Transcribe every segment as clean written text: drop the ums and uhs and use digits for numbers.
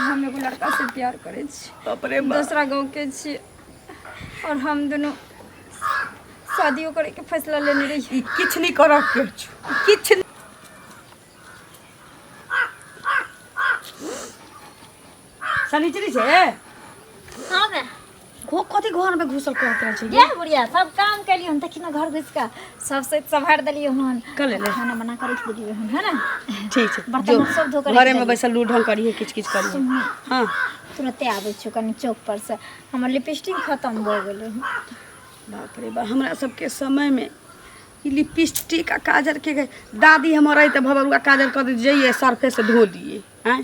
हम एगो लड़का से प्यार करे छी, दूसरा गाँव के छी और हम दोनों शादियों करे के फैसला लेने रही। किछ नहीं कर के किछ सनीचरी छे। हां बे कथी घर में घुसल करत रह छै ये बुढ़िया सब काम के लिए हम तखी ना घर घुस का सब से संभार दलिए हन कर ले खाना बना कर रख दिए हन है ना। ठीक है बर्तन सब धो कर घरे में बैसल लूढंग करिए किछ किछ करिए। हां तुरंत आवे छ कनी चौक पर से हमर लिपस्टिक खत्म हो गेल। बाप रे बा हमरा सबके समय में ई लिपस्टिक आ काजल के दादी हमर रही त भवरुआ काजल कर जाइए सरफे से धो दिए हैं।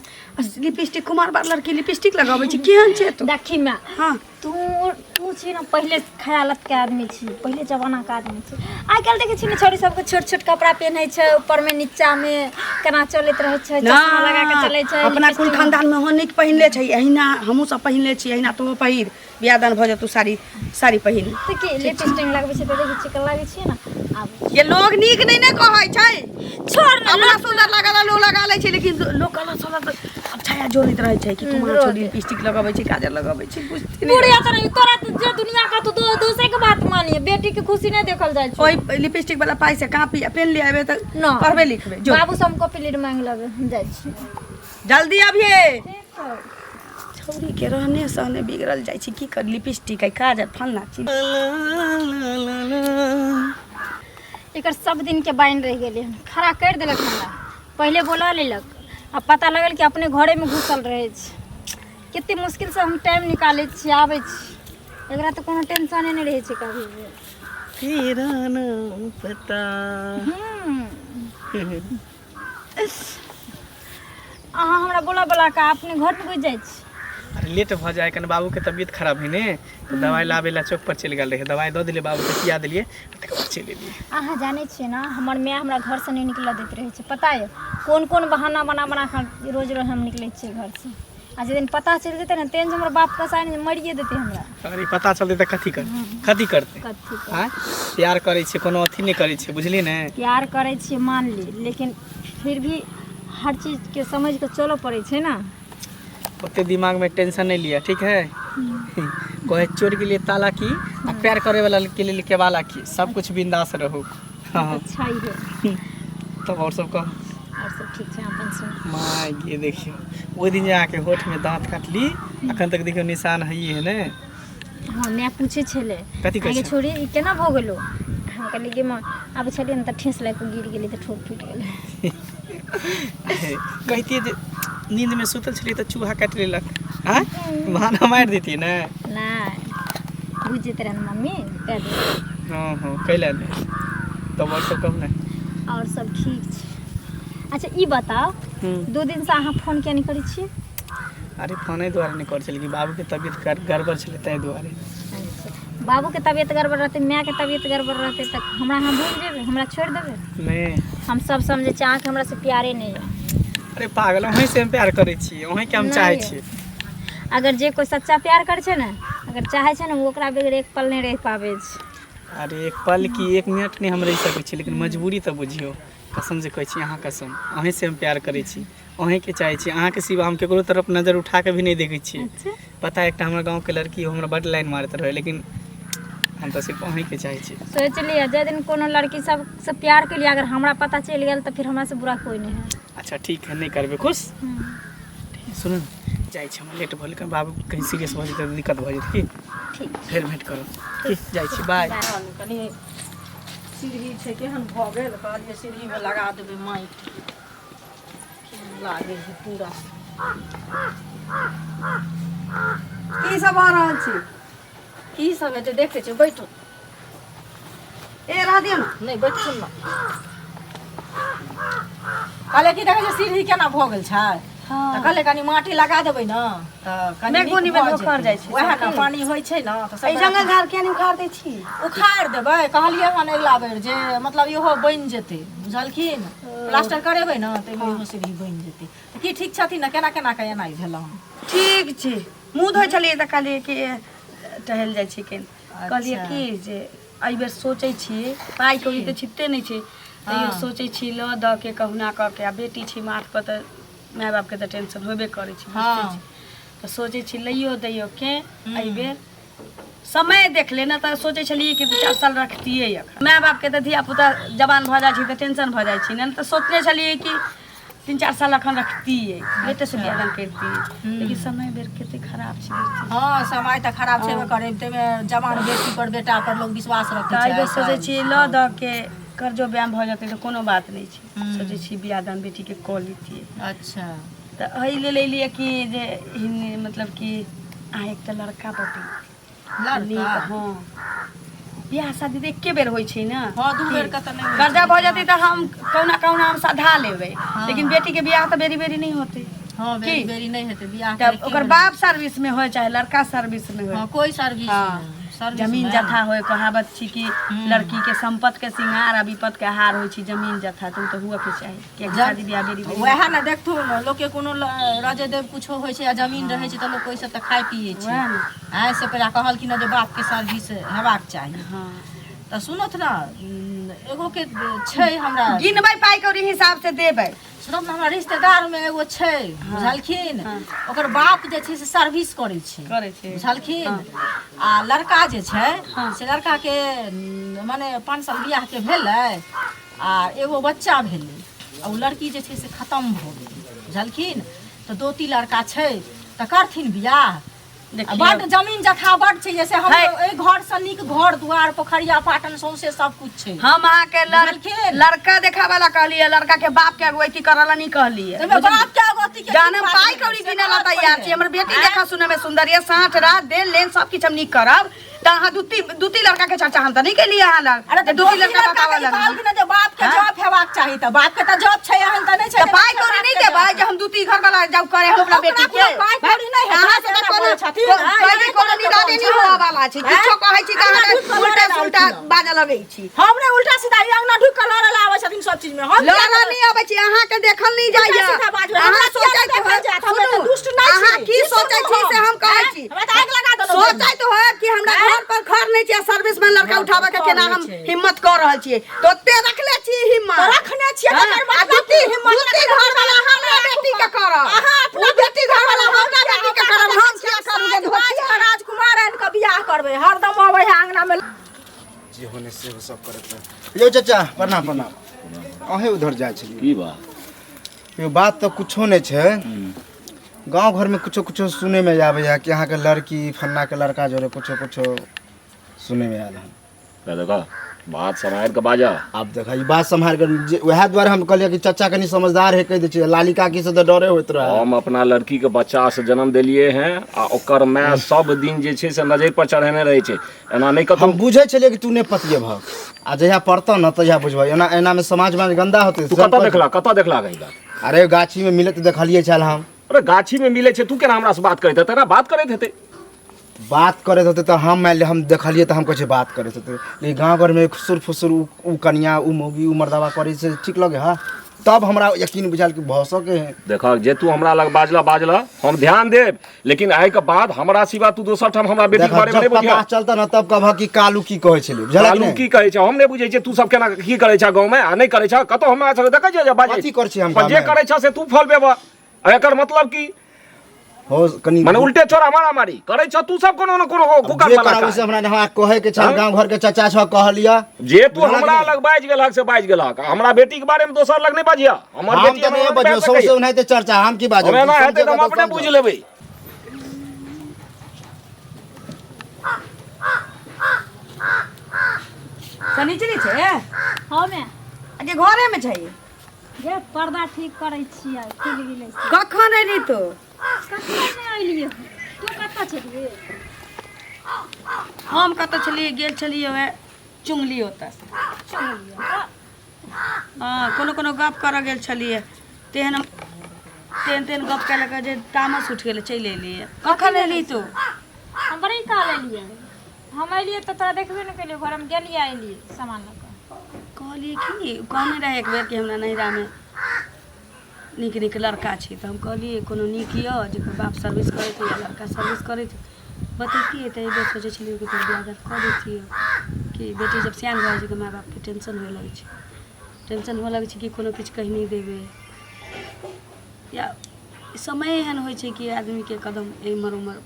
लिपस्टिक कुमार बार लड़की लिपस्टिक लगावे छी केहन छे तो देखी मैं। हां तू छी ना पहले खयालत के आदमी छी, पहले जमाना के आदमी छी। आई काल देखे छी ना छोरी सब के छोट छोट कपड़ा पहनै छै, ऊपर में नीचा में केना चलैत रहै छै, चश्मा लगा के चलै छै। अपना कुल खानदान में होनिक पहिनले छै, एहिना हमहु सब पहिनले छी, एहिना तो पहिर बियाह दान भ जतु साड़ी साड़ी पहिन त के लिपस्टिक लगबै छै त देखै छी के लागै छी ना। आब ये लोग नीक नहीं ना कहै छै, छोड़ ना हमरा सुंदर लागला लोग लगा लै छै, लेकिन लोग कहला सब अब छाया जोड़ित रहै छै कि कुमार छोरी लिपस्टिक लगाबै छै काजल लगाबै छै बुझती नहीं। बुढ़िया त तोरा जे दुनिया का तो दूसरे के बात मानिए, बेटी के खुशी नहीं देखल जाय छै। ओई लिपस्टिक वाला पाई से कापी पेन ले आबे त पढ़बे लिखबे जो बाबू से हम कॉपी लीड मांग लेबे हम जाय छी जल्दी अबिए। ठीक है छौरी के रहने सहने बिगड़ल जाय छै की कर लिपस्टिक है काजल फलना चीज एकर सब दिन के बाइन रह गेले खड़ा कर देलक हमरा। पहले बोला लेलक अब पता लगल कि अपने घरे में घुसल रहे छै। कितनी मुश्किल से हम टाइम निकाले छी आवे छी, एकरा तो कोनो टेंशन नहीं रहे छै कभी भी। तेरा नाम पता अहाँ हमरा बोला बोला का अपने घर पे घुस जाय छी। अरे लेट भ जाए कने बाबू के तबीयत खराब है ने तो दवाई लाबे ला चौक पर चल गेल रहे, दवाई दे दिले बाबू के पिया दिलिए तक बाद चल एलिए। अहाँ जाने छिए ना हमर माय हमरा घर से नहीं निकल देत रहे छै, पता है कौन कौन बहाना बना बना कर रोज रोज हम निकले छिए घर से। आ जे दिन पता चल जेते ना तेन हमर बाप का साइन मरिए देते हमरा। अरे पता चलते त कथी करते हां प्यार करे छै कोनो अथी नहीं करे छै बुझली ने। प्यार करे छिए मान ली, लेकिन फिर भी हर चीज के समझ के चलो पड़े छै ना। ओते दिमाग में टेंशन नहीं लिया ठीक है। कोई चोर के लिए ताला की प्यार करे वाला के लिए लिखे वाला की सब कुछ बिंदास रहो। हां अच्छा ही है तब और सब का और सब ठीक है अपन सुन। माय ये देखियो वो दिन जाके होठ में दांत काटली अखन तक देखियो निशान है ही है ने। हां मैं पूछे छले कथी आगे छोड़ी ई केना भ गेलो, हम कहली कि मां अब छलिए न त ठेस लाग के गिर गेली त ठोक फूट गेलै। कहती जे नींद में सुतल छली त चूहा काट लेलक हां बहाना मार देती ना। ना बुझ जेते रहन मम्मी कह दे। हां कैला ने तब और सब कम ना और सब ठीक छै। अच्छा ई बताओ दो दिन से अहाँ फोन किया नहीं करै छी। अरे फोने द्वारा नहीं कर चली कि बाबू के तबीयत गड़बड़ छले तै द्वारे। अच्छा बाबू के तबीयत गड़बड़ रहते माय के तबीयत गड़बड़ रहते त हमरा अहाँ भूल जेबे हमरा छोड़ देबे नहीं हम सब समझे छी अहाँ के हमरा से प्यारे नहीं है। अरे पागल वहीं से हम प्यार करे छी वहीं के हम चाहे छी। अगर जे कोई सच्चा प्यार करे छै ना अगर चाहे छै ना ओकरा बगैर एक पल नहीं रह पावे छै। अरे एक पल की एक मिनट नहीं हम रह सकै छी, लेकिन मजबूरी तो बुझियो कसम से कहै छी अहाँ कसम अहीं से हम प्यार करे छी अहीं के चाहे छी। अहाँ के सिवा हम केकरो तरफ नजर उठा के भी नहीं देखे छी। अच्छा पता है एकटा हमर गांव के लड़की हमरा बड लाइन मारत रहे, लेकिन हम तो सिर्फ अहीं के चाहे छी। सोच लिया जे दिन कोनो लड़की सब से प्यार के लिए अगर हमरा पता चल गेल त फिर हमरा से बुरा कोई नहीं है। अच्छा ठीक है नहीं करबे खुश। सुन जाय छी हम लेट भल के बाबू कहीं सीरियस भ जेते दिक्कत भ जेते की ठीक फिर भेंट करो ठीक जाय छी बाय। कनी सीढ़ी छै केहन भ गेल कहलिए सीढ़ी में लगा देबे माइट लागे छै पूरा। की सब आ रहल छी की सब हेते देखे छै बैठो ए रह दियो ना नहीं बैठो ना कहले की देखे छै सीढ़ी केना भ गेल छै त कहले कनी माटी लगा देबै ना त कनी मेघोनी में उखड़ जाय छै ओहे का पानी होय छै ना त सब जंगल झाड़ के उखाड़ दै छी उखाड़ देबै कहलिए हन अगला बेर जे मतलब इहो बन जेते बुझलखिन प्लास्टर करेबै ना त इहो सीढ़ी बन जेते की ठीक छथिन ना केना केना के एनाइ भेल हम ठीक छै मुंह धोइ छलिए त कहलिए कि टहल जाय छी के कहलिए की जे एहि बेर सोचै छी पाई कौड़ी त छिपते नहीं छै तैयो सोचै छी ल द के कहुना क के आ बेटी छी माथ पर त माय बाप के त टेंशन होबे करे छी बुझते छी तो सोचे छी लइयो दैयो के एहि बेर समय देख लेना तो सोचे छलिए कि 2-4 साल रखतिए माय बाप के तो धिया पुता जवान भ जाइ छी तो टेंशन भ जाइ छी ने तो सोचने छलिए कि 3-4 साल अखन रखतिए लेटे से बियाह करती लेकिन समय बेर कते खराब छै। हाँ समय तो खराब छेबे करे तेमे जवान बेटी पर बेटा पर लोग विश्वास रखे एहि बेर सोचे छी ल द के कर्जो ब्याह भ जेतै तो कोनो बात नहीं छै सोचे छी बियाह दान बेटी के क लेतिए। अच्छा तो एहि ले लेलिए कि जे मतलब कि अहाँ एक त लड़का बटे लड़का हाँ बियाह शादी तो एके बेर होइ छै ना। हाँ 2 बेर का तो नहीं कर्जा भ जेतै तो हम कौना कौना हम साधा लेबै लेकिन बेटी के बियाह तो बेरी बेरी नहीं होते। हाँ बेरी बेरी नहीं हेते बियाह तब ओकर बाप सर्विस में हो चाहे लड़का सर्विस में हो हाँ कोई सर्विस हाँ जमीन जथा होय कहावत छी कि लड़की के संपत्ति के सिंगार आ विपत के हार होइ छी जमीन जथा तुम तो हुआ के चाही कि शादी बियाह बेरी बेरी वएह ना देखथु न लोग के कोनो राजे देव कुछो होइ छै आ जमीन रहै छै त लोग कोई सब त खाय पिए छै वएह ना आइ से पहले कहल कि न जे बाप के सर्विस हेबाक चाही। हाँ त सुनत ना एगो के छै हमरा गिनबै पाई कौड़ी हिसाब से देबै सुनत ना हमरा रिश्तेदार में एगो छै बुझलखिन ओकर बाप जे छै से सर्विस करै छै बुझलखिन आ लड़का जे छै से लड़का के माने 5 साल बियाह के भेलै आ एगो बच्चा भेलै आ उ लड़की जे छै से खत्म भ गेलै बुझलखिन त 2-3 लड़का छै त करथिन बियाह बड जमीन जथा बड छै जैसे हम ए घर से नीक घर दुआर पोखरिया पाटन सौंसे सब कुछ छै। हम अहाँ के लड़का देखा वाला कहलिए लड़का के बाप के अगुवैती करला नहीं कहलिए तमे बाप के अगुवैती के जाने पाई कौड़ी गिनला तैयार छी हमर बेटी देखा सुने में सुंदर ये 60 रात देन लेन सब किछ हम नीक करब त अहाँ दूती लड़का के चर्चा हम त नहीं केलिए अहाँ लग अरे दूती लड़का बतावा लग कहल कि न जे बाप के जॉब हेबाक चाही त बाप के त जॉब छै एहन त नहीं छै त पाई कौड़ी नहीं देबै जे हम दूती घर वाला जॉब करे हम अपना बेटी के पाई कौड़ी नहीं है अहाँ से कोनो कोई कोनो निदाने नहीं होवा वाला छै किछो कहै छी त अहाँ उल्टा उल्टा बाजा लगै छी हमरे उल्टा सीधा अंगना ढुक के लड़े आबै छथिन सब चीज में हम लड़ा नहीं आबै छी अहाँ के देखल नहीं जाइए अहाँ सोचै त दुष्ट नहीं अहाँ की सोचै छी से हम कहै छी हमरा त आग लगा देलौ सोचै तो है कि हमरा घर पर घर नहीं छै सर्विस में लड़का उठावे के केना हम हिम्मत कर रहल छियै तो ते रखले छी हिम्मत रखने छियै तकर बाद दूती घर वाला हमरा बेटी के करब अहाँ अपना बेटी घर वाला हमरा बेटी के करब हम क्या करू जे धोतिया राजकुमार आन के बियाह करबै हरदम आबै है अंगना में जे होने से वो सब करत यो चाचा प्रणाम प्रणाम अहे उधर जाय छी की बा यो बात तो कुछो नहीं छै गांव घर में कुछो कुछो सुने में आवे है कि यहाँ के लड़की फन्ना के लड़का जोरे कुछो कुछो सुने में आल है देखा बात समायर के बाजा आप देखा ई बात संभाल कर वह द्वारा हम कहलिए कि चाचा कनी समझदार है कह दे छै लालिका की से तो डरे होत रहा हम अपना लड़की के बच्चा से जन्म देलिए हैं आ ओकर मैं सब दिन जे छै से नजर पर चढ़ेने रहे छै एना नहीं कतौ हम बुझे छलिए कि तू ने पतिए भ आ जहिया पड़तो न तहिया बुझबै एना एना में समाज में गंदा होते तू कत देखला गई बात अरे गाछी में मिलत देखलिए चल हम अरे गाछी में मिले छै तू केना हमरा से बात करैत तेरा बात करैत हेते बात करे होते तो हम देखलिए तो हम कहे बात करे होते लेकिन गाँव घर में खुसुर फुसुर उ कनिया उ मोगी उ मर्दावा करे से ठीक लगे हाँ तब हमरा यकीन बुझाल कि भौसो के है देखा जे तू हमरा लग बाजला हम ध्यान देब लेकिन आइ के बाद हमरा सिवा तू दोसर ठाम हमरा बेटी के बारे में नहीं बुझिया चलता न तब कहब कि कालू की कहे छले बुझला कालू की कहे छै हम नहीं बुझै छै तू सब केना की करे छै गांव में आ नहीं करे छै कतो हमरा सब देखै छै जे बाजे कथी कर छी हम पर जे करे छै से तू फल बेबा एकर मतलब की हो कनी माने उल्टे छोरा मारा मारी करे छ तू सब कोनो न कोनो कुकर जे वाला करावे से हमरा हमरा कहे के छ गांव घर के चाचा छ कहलिया जे तू हमरा लग बाज गेलक से बाज गेलक हमरा बेटी के बारे में दोसर लग नहीं बाजिया हमर बेटी हम नहीं बजो सबसे उन्हें चर्चा हम की बाजो हमरा हेते हम अपने बुझ लेबै सनीचरी छै हाँ मैं अगे घरे में छै जे पर्दा ठीक करै छियै तिल गिलै कखन एली तो कखन नहीं अइलिए तू कतऽ छलिए हम कतऽ छलिए गेल छलिए ओए चुंगली ओतऽ चलिए हाँ कोनो गप करऽ गेल छलिए तेहन गप केलक जे तामस उठ गेल चलि एलिए कखन एली तू हम बड़ी काल एलिए हम अइलिए तऽ तोरा देखबे नहीं केलिए घर में गेलिए अइलिए सामान लऽ कऽ कहलिए कि कहने रहे एक बेर कि हमरा नैहरा में नीक लड़का छै तऽ हम कहलिए कोनो नीक यऽ जेकर बाप सर्विस करैत या लड़का सर्विस करैत बतैतिए तऽ एहि बेर सोचै छलिए कि बियाह कऽ दैतिए कि बेटी जब सियान भऽ जाइ छै तऽ माय बापके टेंशन हुए लगै छै कि कोनो किछु कहि नहीं देबै या समय एहन होइ छै कि आदमीके कदम एम्हर उम्हर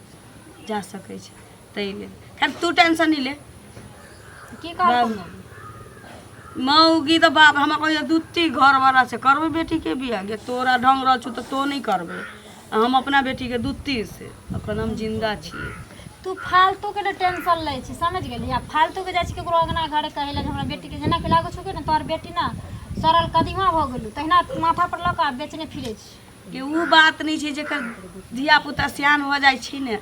जा सकै छै ताहि लेल। खैर तू टेंशन नहीं ले। की कहब मौगी तो बाप हमरा कहियो दूती घर वाला से करबे बेटी के बियाह गे तोरा ढंग रह छु तो नहीं करबे हम अपना बेटी के दूती से अपन हम जिंदा छिए। तू फालतू के टेंशन ले छी समझ गेली। आ फालतू के जाइ छी केकरो अंगना घरे कहै लगे हमरा बेटी के जेना के लागो छुके न तोर बेटी ना सरल कदीमा भ गेलू तहिना माथा पर लऽ के बेचने फिरै छी। कि उ बात नहीं छै जेकर धिया पुता सियान हो जाइ छी ने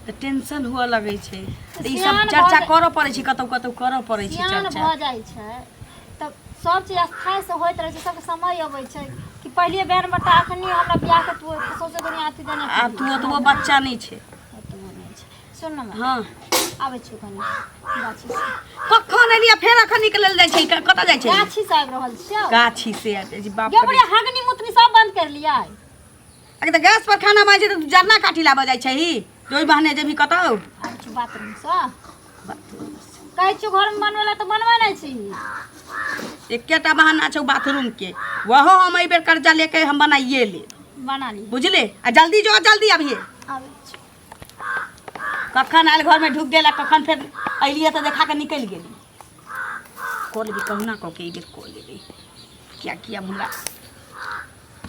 त टेंशन हुआ लगै छै। त ई सब चर्चा करऽ पड़ै छै कतौ कतौ करऽ पड़ै छै सियान चर्चा। भ जाइ छै तब सब चीज स्थायी से होइत रहै छै सबके समय अबै छै कि पहिले बेर बता अखनी हमरा बियाह के तू सोचे दुनिया अथी देने आ तू तो बच्चा नहीं छै। सुन न हां आबै छी कनी गाछी से कखन एलिया फेर अखन निकलल जाइ छै कतऽ जाइ छै गाछी से आबि रहल छियै। गाछी से आबै जी बाप गे बड़े हगनी मुतनी सब बंद कर लिया। अगर त गैस पर खाना बनै छै त जरना काटी लाबऽ जाइ छै ही ओइ बहाने जेबी कतौ आबै छी बाथरूम से कहै छी घर में बनवेला त बनवा नै छी। एकेटा बहाना छौ बाथरूम के वहो हम एहि बेर कर्जा लेके हम बनाइए ले बना ली बुझले। आ जल्दी जो जल्दी अभी आबै छी। कखन आयल घर में ढुक गेला कखन फिर अलिए तो देखा के निकल गेली। कॉल भी कहना कह के बेर कॉल लेबे क्या किया मुला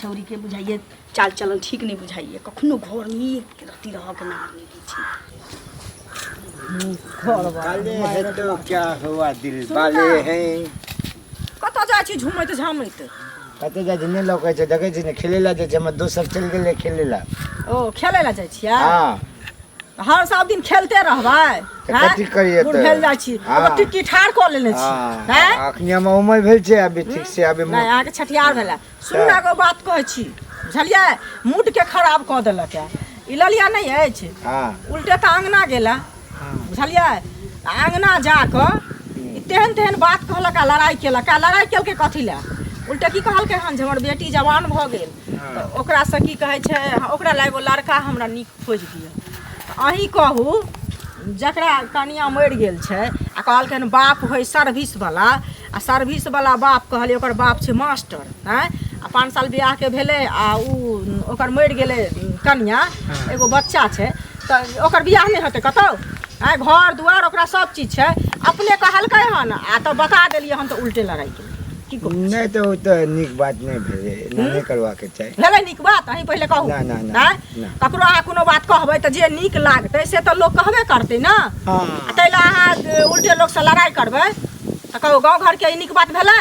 छौरी के बुझाइए चाल चलन ठीक नहीं बुझाइए कखनो घर में एक रत्ती रह के ना नहीं छी। वाले है तो क्या हुआ दिल वाले हैं। कतऽ जाइ छी झुमैत झामैत कते जाइ ने लौकै छै देखै छी ने खेलेला जाइ छै हमर दोस्त सब चल गेले खेलेला। ओ खेलै ला जाइ छियै हां हर सब दिन खेलते रहबै तऽ कथी करियै बुढ़ तऽ भेल जाइ छी हाँ। अब टिक्की ठाड़ कऽ लेने छी हैं अखनी हम उमर भेल छै अभी ठीक से अभी नहीं अहाँके छठियार भेला। सुन ना एगो बात कहै छी बुझलियै मूड के खराब कऽ देलक है ई ललिया नहीं अछि हां उल्टे तऽ अंगना गेला बुझलियै अंगना जाकऽ तेहन तेहन बात कहलक आ लड़ाई केलक आ लड़ाई केलकै कथी लए उल्टे की कहलकै हन जे हमर बेटी जवान भऽ गेल तऽ ओकरासँ की कहै छै ओकरा ला एगो लड़का हमरा नीक खोजि दिअ। अहीं कहू जकरा कनिया मरि गेल छै आ कहलखिन बाप होइ सर्विसवला आ सर्विसवला बाप कहलिए ओकर बाप छै मास्टर हैं आ 5 साल बियाहके भेलै आ उ ओकर मरि गेलै कनिया एगो बच्चा छै तऽ ओकर बियाह नहीं हेतै कतौ आइ घर दुआर ओकरा सब चीज छै अपने कहलकै हन आ तऽ बता देलिए हन तऽ उल्टे लड़ाई केलै की कहू नहीं तो वो तो निक बात नहीं भेले नहीं करवा के चाहिए। भेलै नीक बात अहीं पहिले कहू ना, ना, ना, हैं ना। ककरो अहाँ कोनो बात कहबै तऽ जे नीक लागतै से तऽ लोक कहबे करतै ना। हां ताहि लए अहाँ उल्टे लोक से लड़ाई करबै तऽ कहू गाँव घर के ई नीक बात भेलै।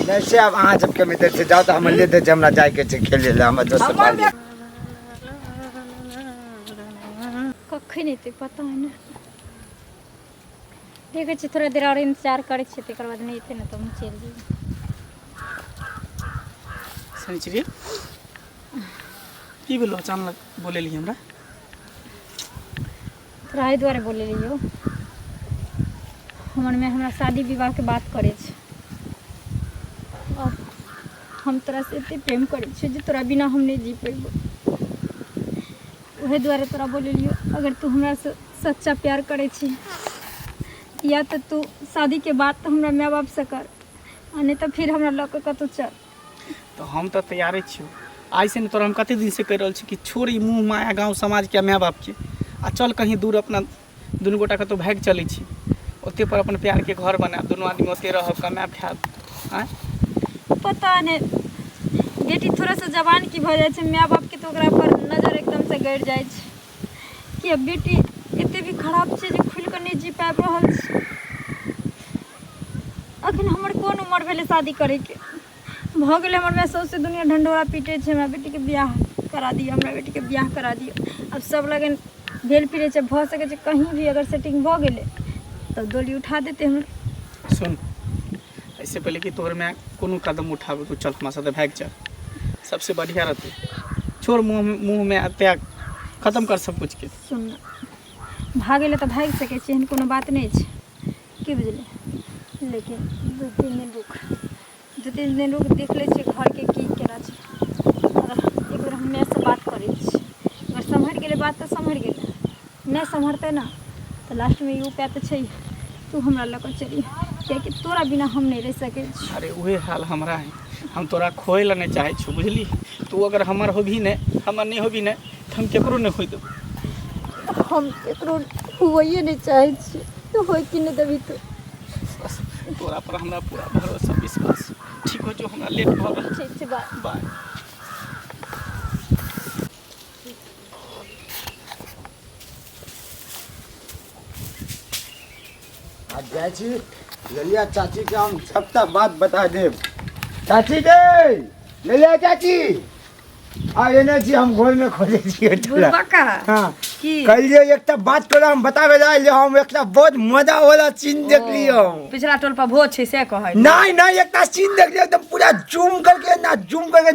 जैसे अब अहाँ सबके में से जाओ तो हम ले दे हमरा जाय के छै खेले ला हमर दोस्त सब हमर कखन एतै पता नहीं देखै छी थोड़ा देर और इंतजार करै छी तकर बाद नहीं एतै ना तो हम चलि जेबै। सनिचरी की बोलो अचानक बोलेली हमरा तोरा एहि दुआरे बोले रहियो हमर में हमरा शादी विवाह के बात करे छै और हम तोरा से एते प्रेम करे छी जे तोरा बिना हम नहीं जी पेबो ओहे दुआरे तोरा बोले लियो अगर तू हमरा से सच्चा प्यार करे छी या तो तू शादी के बाद तो हमरा माय बाप से कर आ नहीं तो फिर हमरा लऽ के कतौ चल। तो हम तो तैयारे छियो आई से तोरा हम कते दिन से कह रहल छी कि छोड़ ई मुँह माया गाँव समाज के माय बाप के आ चल कहीं दूर अपना दुनू गोटा कतौ भागि चलै छी ओते पर अपन प्यार के घर बनाब दुनू आदमी ओते रहब कमाब खाब आँ पता नहीं बेटी थोड़ा सा जवान की भऽ जाइ छै माय बाप के तो ओकरा पर नजर एकदम से गड़ि जाइ छै कि अब बेटी एते भी खराब छै जे खुल के नहीं जी पाबि रहल छै। अखन हमर कोन उम्र भेलै शादी करे के भऽ गेलै हमर माय सौसे दुनिया ढंढोरा पीटे छै हमरा बेटी के बियाह करा दिअ हमरा बेटी के बियाह करा दिअ। अब सब लगन भेल फिरे छै भऽ सकै छै कहीं भी अगर सेटिंग भऽ गेलै तो डोली उठा देते हम। सुन ऐसे पहले कि तोहर में कोनो कदम उठावे तो चल हमारे साथ भाग चल सबसे बढ़िया रहते छोड़ मुँह में त्याग खत्म कर सब कुछ के। सुन भागे ले तो भाग सके छी एहन कोनो बात नहीं छै की बुझले लेकिन 2-3 दिन रुक देख ले छी घर के की केना छै एक बेर हम माय से बात करै छी अगर सम्हर गेलै बात तो सम्हर गेलै नहीं सम्हरतै ना तो लास्ट में ई उपाय तो छै तू हमरा लऽ कऽ चली कियाकि तोरा बिना हम नहीं रह सकै छी। अरे वही हाल हमरा है हम तोरा खोए ला नहीं चाहे छू बुझली। तू अगर हमार होबी ने हमार नहीं होबी ने तो हम केकरो नहीं खोई देब। हम एकरो हुए नहीं चाहे छी तो होय कि नहीं देबी तो बस तोरा पर हमरा पूरा भरोसा विश्वास। ठीक हो जो हमरा लेट भ रहल। ठीक छै बाय बाय। आज जाइ छी लेलिया चाची के हम सबटा बात बता देब। चाची गे लेलिया चाची आ एने छी हम घर में खोजे छी ठेला। बुढ़बा हां की कहिए एकटा बात तोरा हम बतावे जाए हम एकटा बहुत मजा वाला सीन देख लियो। पिछला टोल पर भोज छै से कहै नहीं नहीं एकटा सीन देख लियो एकदम पूरा जूम करके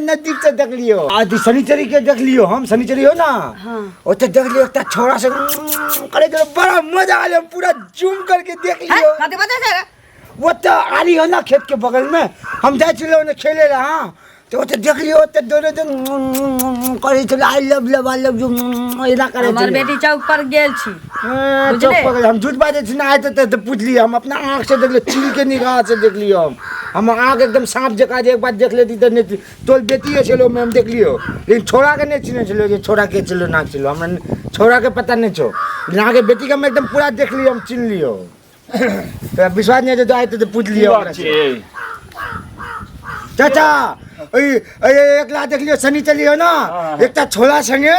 नजदीक से देख लियो। आज शनिचरी के देख लियो हम शनिचरी हो ना हां ओते देख लियो एकटा छोरा से करे के बड़ा मजा आले पूरा जूम करके देख लियो। कते बजे से वो तो आली हो ना खेत के बगल में हम जाए चले ओने खेले ला। हां तो ओते देख लियो ओते दोनों जन करे चले आई लव यू एना करे। हमर बेटी चौक पर गेल छी चौक पर हम झूठ बाजे छी ना आए तो पूछ लियो हम अपना आंख से देख लियो चील के निगाह से देख लियो हम आंख एकदम सांप जका जे एक बार देख लेती तो नहीं तोल बेटी है चलो मैं हम देख लियो। लेकिन छोरा के नहीं चिन्ह चलो जे छोरा के चलो ना चलो हमरा छोरा के पता नहीं छो लेकिन आगे बेटी का मैं एकदम पूरा देख लियो हम चिन्ह लियो। तो विश्वास नहीं है तो आए तो पूछ लियो चाचा एक ला देख लियो शनि चलियो ना एकटा छोला संगे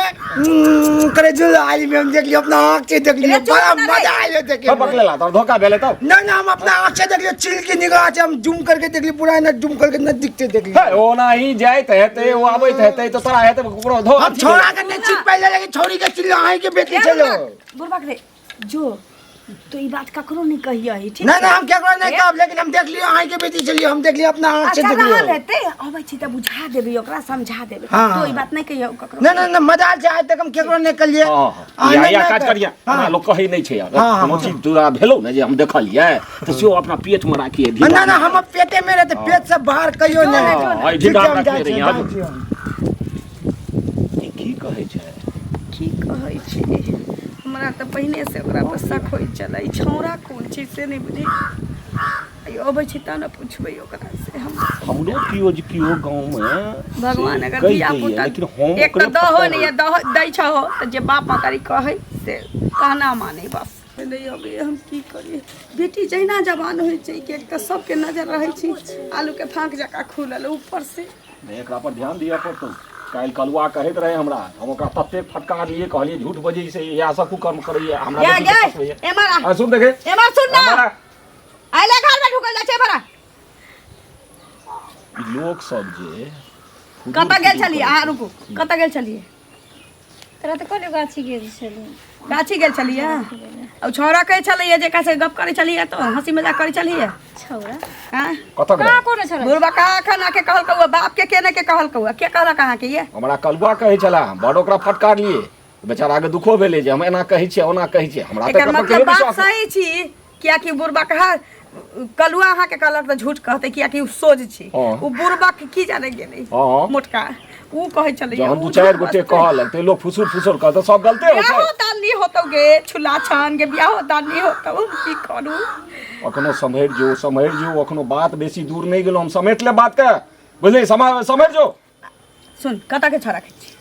करे जो आई में हम देख लियो अपना आंख से देख लियो बड़ा मजा आयो देखे। सब पकड़े ला तो धोखा भेले तो ना ना हम अपना आंख से देख लियो चिल की निगाह से हम जूम करके देख लियो पूरा ना जूम करके नजदीक से देख लियो। ओ ना ही जाइत हेते वो आबैत हेते तो तोरा हेते ककरो धो हम छोरा के नहीं चिल पहले लेकिन छोरी के चिल आई के बेटी चलो बुढ़बा रे जो तो ई बात ककरो नहीं कहिया ही ठीक ना ना हम केकरो नहीं कहब लेकिन हम देख लियो आई के बेटी चलियो हम देख लियो अपना आंख से देख लियो। रहते अबै छी त बुझा देबे ओकरा समझा देबे हाँ, तो ई बात नहीं कहियो ककरो। ना ना ना मजा से आज तक हम केकरो नहीं कलिए। या काज करिया हमरा लोग कहै नहीं छै यार कोनो चीज तोरा भेलो ने जे हम देखलिए तो से अपना पेट में राखिए दी। ना ना हम पेटे में रहते पेट से बाहर कहियो नहीं। आई ढिंगा रखले रही आज की कहै छै की कहै छी हमरा त पहिने से ओकरा पर शक होई चलै छौरा कोन छी से नहीं बुझी आयो अबै छी त न पूछबै ओकरा से हमरो कियो गांव में भगवान अगर दिया पुता एक त दहो नहीं दै छहो त जे बाप मातारी कहै से कहना माने बस नहीं अबे हम की करिए बेटी जहिना जवान होइ छै कि एक त सबके नजर रहै छी आलू के फांक जका खुलल ऊपर से एकरा पर ध्यान दिया पड़तौ। काल कलुआ कहैत रहे हमरा हम ओकरा तत्ते फटकार लिए कहलिए झूठ बजै से या सब कर्म करैए हमरा एमारा सुन देखे एमार सुन ना आइले घर में ढुकल जा छै बड़ा लोग सब जे कत गेल छलिए आ रुकू कत गेल छलिए तोरा तो कहलियो गाछी गेल छली गाछी गेल छलिए और छोरा कहै छलिए जे कैसे गप करै छलिए तो हंसी मजाक करै छलिए छौरा हां कत का कोनो छौरा बुढ़बा का खाना के कहल कौआ बाप के केने के कहल कौआ के कहल कहां के ये हमरा कलुआ कहै छला बड़ ओकरा फटकार लिए बेचारा के दुखो भेले जे हम एना कहै छियै ओना कहै छियै हमरा त एकर मतलब बात सही छी किया कि बुढ़बा कहा कलुआ अहाँ के कहलक त झूठ कहते किया कि उ सोझ छी उ बुढ़बा के की जाने गेलै मोटका उ कहै छलै जहन दू चार गोटे कहल ते लोग फुसुर कहत सब गलते हो छै। बियाह दानी होतौ गे छुला छान के बियाह दानी होतौ की करू अखनो समझ जो अखनो बात बेसी दूर नहीं गेलो हम समेट ले बात के बुझले समझ जो सुन कता के छोरा के छी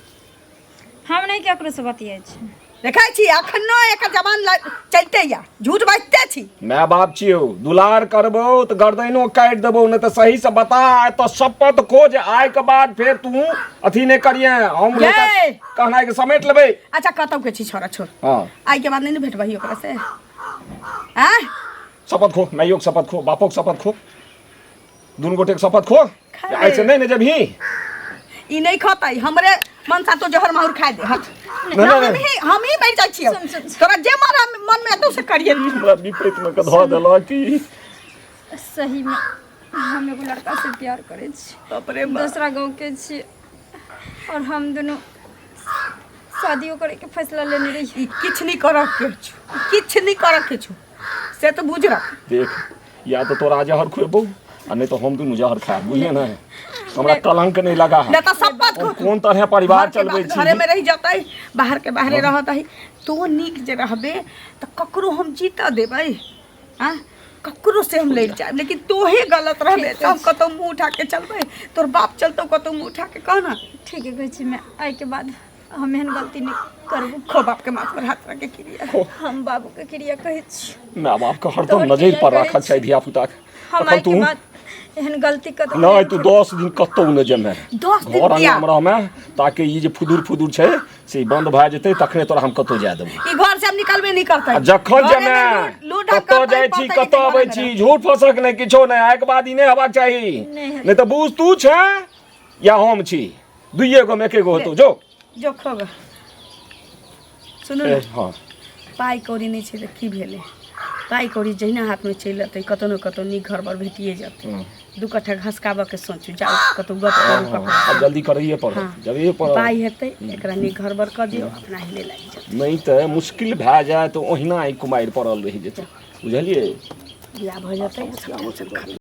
हम नहीं केकरो से बतियाइ छी देखै छी अखनो एक जवान चलते या झूठ बाजते छी मैं बाप छियो दुलार करबो तो गर्दनो काट देबो न तो सही से बता तो शपथ खोज आय के बाद फिर तू अथी नहीं करिए हम कहना के समेट लेबे। अच्छा कतौ के छी छोरा छोड़ हां आय के बाद नहीं भेटबही ओकरा से हैं शपथ खो मैं योग शपथ खो बापो के शपथ खो दुनु गोटे के शपथ खो ऐसे नहीं न जब ही ई नहीं खतै हमरे मन सा तो जहर माहुर खा दे हट हम ही बैठ जाइ छियै तोरा जे मारा मन में तो से करिए हमरा विपरीत में कधा देला कि सही में हम एगो लड़का से प्यार करे छी बापरे दूसरा गांव के छी और हम दोनों शादियों करे के फैसला लेने रही किछ नहीं कर के छु किछ नहीं कर के छु से तो बुझ रख देख या तो तोरा जहर खुएबो आ नहीं तो हम दुनु जहर खाए बुझिए ना हमरा कलंक नहीं लगा है ना तो शपथ खो कौन तरह परिवार चलबे छी घरे में रही जातै बाहर के बाहरे रहत है तो नीक जे रहबे तो ककरो हम जीता देबै हां ककरो से हम ले जाए, लेकिन तोहे गलत रहले हम कतौ मुंह उठा के चलबे, तोर बाप चलतो कतौ मुंह उठा के कहना। ठीक है कहै छी मैं आइ के बाद हम एहन गलती नहीं करबो। खो बाप के माथ पर हाथ रख के क्रिया। हम बाबू के क्रिया कहै छी माँ बाप का हरदम नजर पर रखा चाहिए धिया पुता के। हम आइ के बाद एहन गलती कर नहीं तू 10 दिन कतौ न जमे 10 दिन घर किया? हमरा में ताकि ये जे फुदुर छै से बंद भए जेतै तखने तोरा हम कतौ जाय देबो। ई घर से हम निकलबे नहीं करते। आ जखन जमे कतौ जाइ छी कतौ आबै छी झूठ फसक नहीं किछो नहीं आइ के बाद ई नहीं हेबाक चाही। नहीं तो बुझ तू छै या हम छी दुइये गो में एके गो होतौ जो खोग सुनु ए, न हाँ पाई कौड़ी नहीं छै त की भेलै, पाई कौड़ी जहिना हाथ में चलि अतै कतौ न कतौ नीक घर पर भेटिए जेतै। 2 कट्ठा घसकाबऽ के सोचू, जाउ कतौ गप करू ककरो। अब जल्दी करिए पर जब ये पर पाई हेतै एकरा नीक घर बर क दियौ, अपना हिले लागि जेतै। नहीं तो मुश्किल भए जाए तो ओहिना ई कुमारि पड़ल रहि जेतै बुझलिए। बियाह भ जेतै सब टेंशन खत्म।